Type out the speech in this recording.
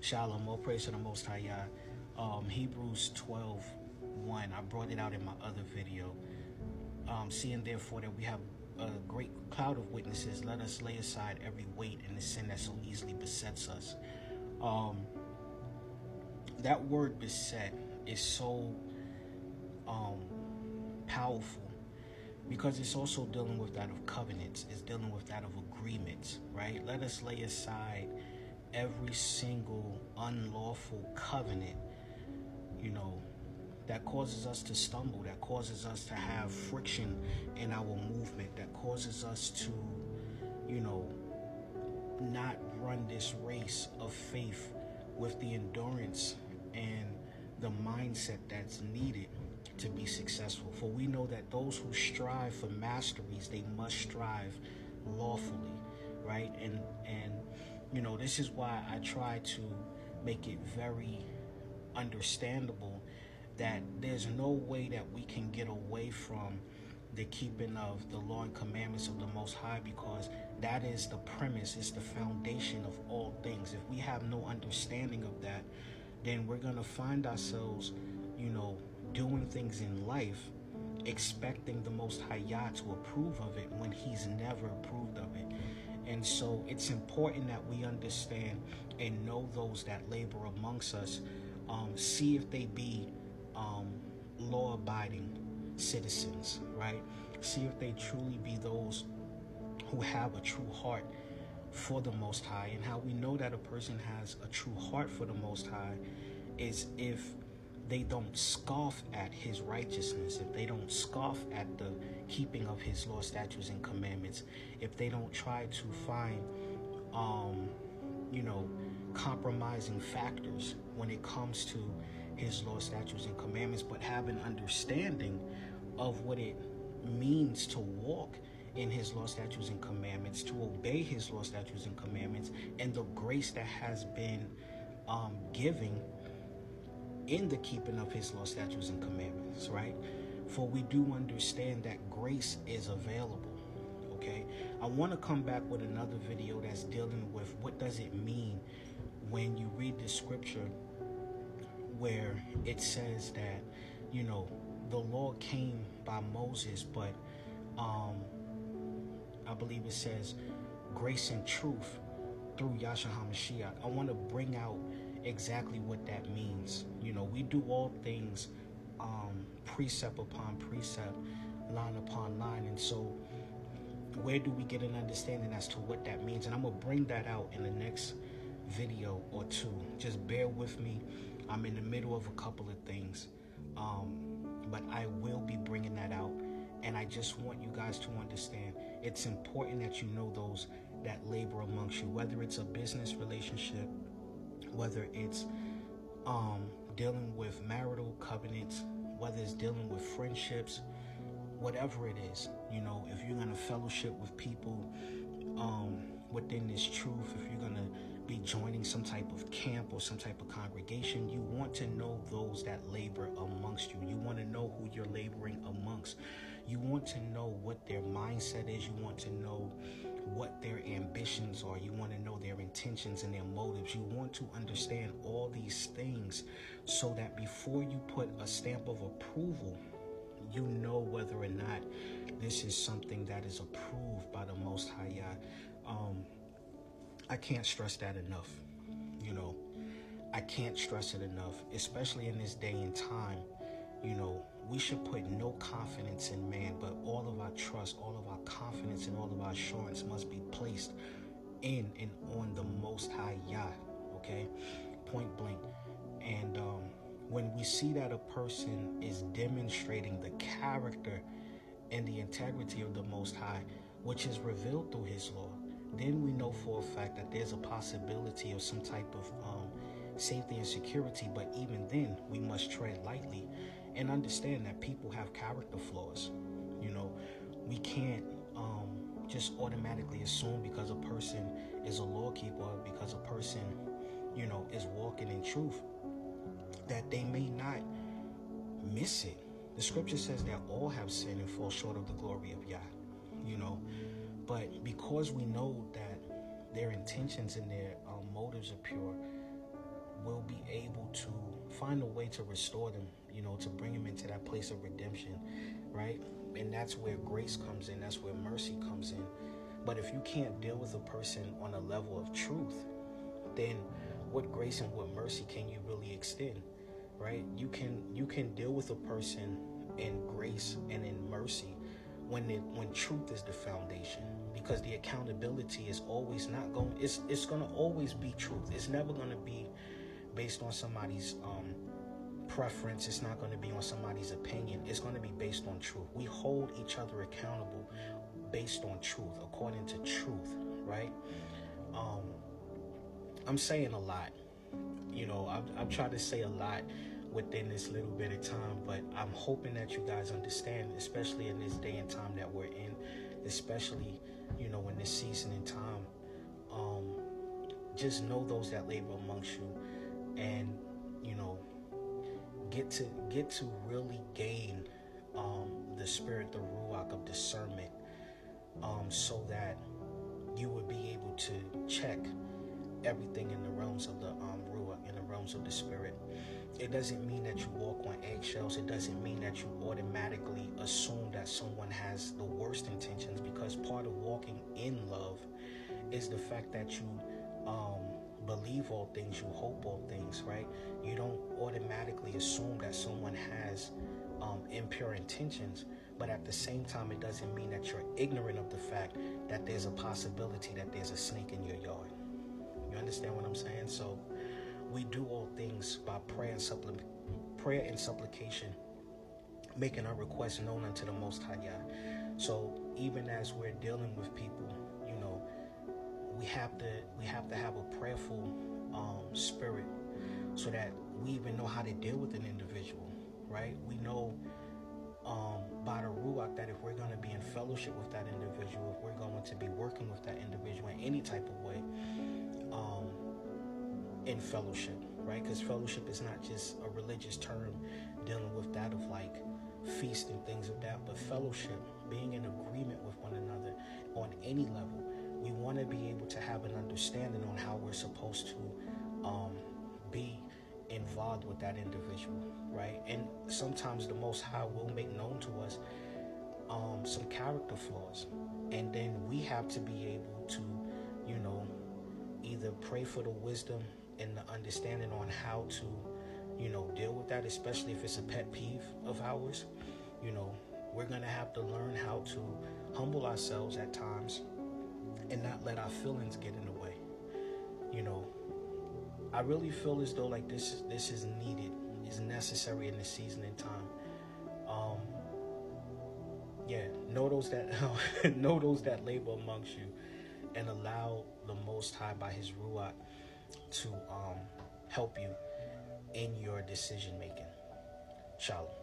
Shalom, all praise to the Most High Yah. Hebrews 12:1. I brought it out in my other video. Seeing therefore that we have a great cloud of witnesses, let us lay aside every weight and the sin that so easily besets us. That word beset is so powerful because it's also dealing with that of covenants. It's dealing with that of agreements, right? Let us lay aside every single unlawful covenant, that causes us to stumble, that causes us to have friction in our movement, that causes us to, not run this race of faith with the endurance and the mindset that's needed to be successful. For we know that those who strive for masteries, they must strive lawfully, right? And this is why I try to make it very understandable that there's no way that we can get away from the keeping of the law and commandments of the Most High, because that is the premise, it's the foundation of all things. If we have no understanding of that, then we're going to find ourselves, doing things in life expecting the Most High Yah to approve of it when He's never approved of it. And so it's important that we understand and know those that labor amongst us, see if they be law-abiding citizens, right? See if they truly be those who have a true heart for the Most High. And how we know that a person has a true heart for the Most High is if they don't scoff at His righteousness, if they don't scoff at the keeping of His law, statutes, and commandments, if they don't try to find, compromising factors when it comes to His law, statutes, and commandments, but have an understanding of what it means to walk in His law, statutes, and commandments, to obey His law, statutes, and commandments, and the grace that has been given in the keeping of His law, statutes, and commandments, right? For we do understand that grace is available, okay? I want to come back with another video that's dealing with what does it mean when you read the scripture where it says that, the law came by Moses, but I believe it says grace and truth through Yahshua HaMashiach. I want to bring out exactly what that means. We do all things precept upon precept, line upon line, and so where do we get an understanding as to what that means? And I'm gonna bring that out in the next video or two. Just bear with me. I'm in the middle of a couple of things, but I will be bringing that out. And I just want you guys to understand, it's important that you know those that labor amongst you, whether it's a business relationship, whether it's dealing with marital covenants, whether it's dealing with friendships, whatever it is, if you're going to fellowship with people within this truth, if you're going to be joining some type of camp or some type of congregation, you want to know those that labor amongst you. You want to know who you're laboring amongst. You want to know what their mindset is. You want to know what their ambitions are. You want to know their intentions and their motives. You want to understand all these things so that before you put a stamp of approval, you know whether or not this is something that is approved by the Most High Yah. I can't stress that enough. I can't stress it enough, especially in this day and time. We should put no confidence in man, but all of our trust, all of our confidence, and all of our assurance must be placed in and on the Most High Yah, okay? Point blank. And when we see that a person is demonstrating the character and the integrity of the Most High, which is revealed through His law, then we know for a fact that there's a possibility of some type of safety and security. But even then, we must tread lightly and understand that people have character flaws. We can't just automatically assume because a person is a law keeper, because a person, is walking in truth, that they may not miss it. The scripture says that all have sinned and fall short of the glory of Yah, But because we know that their intentions and their motives are pure, we'll be able to find a way to restore them, to bring them into that place of redemption, right? And that's where grace comes in. That's where mercy comes in. But if you can't deal with a person on a level of truth, then what grace and what mercy can you really extend, right? You can deal with a person in grace and in mercy when truth is the foundation, because the accountability is always not going. It's going to always be truth. It's never going to be based on somebody's preference. It's not going to be on somebody's opinion. It's going to be based on truth. We hold each other accountable based on truth, according to truth, right? I'm saying a lot. I've tried to say a lot within this little bit of time, but I'm hoping that you guys understand, especially in this day and time that we're in, especially, in this season and time. Just know those that labor amongst you, and, get to really gain the spirit, the ruach of discernment, so that you would be able to check everything in the realms of the ruach, in the realms of the spirit. It doesn't mean that you walk on eggshells. It doesn't mean that you automatically assume that someone has the worst intentions, because part of walking in love is the fact that you believe all things, you hope all things, right? You don't automatically assume that someone has impure intentions, but at the same time, it doesn't mean that you're ignorant of the fact that there's a possibility that there's a snake in your yard. You understand what I'm saying? So we do all things by prayer and supplication, making our requests known unto the Most High Yah. So even as we're dealing with people, we have to have a prayerful spirit, so that we even know how to deal with an individual, right? We know by the Ruach that if we're going to be in fellowship with that individual, if we're going to be working with that individual in any type of way, in fellowship, right? Because fellowship is not just a religious term dealing with that of like feast and things of that, but fellowship, being in agreement with one another on any level. We want to be able to have an understanding on how we're supposed to be involved with that individual, right? And sometimes the Most High will make known to us some character flaws, and then we have to be able to, either pray for the wisdom and the understanding on how to, deal with that, especially if it's a pet peeve of ours. We're going to have to learn how to humble ourselves at times and not let our feelings get in the way. I really feel as though like this is needed, is necessary in this season and time. Know those that labor amongst you, and allow the Most High by His Ruach to help you in your decision making. Shalom.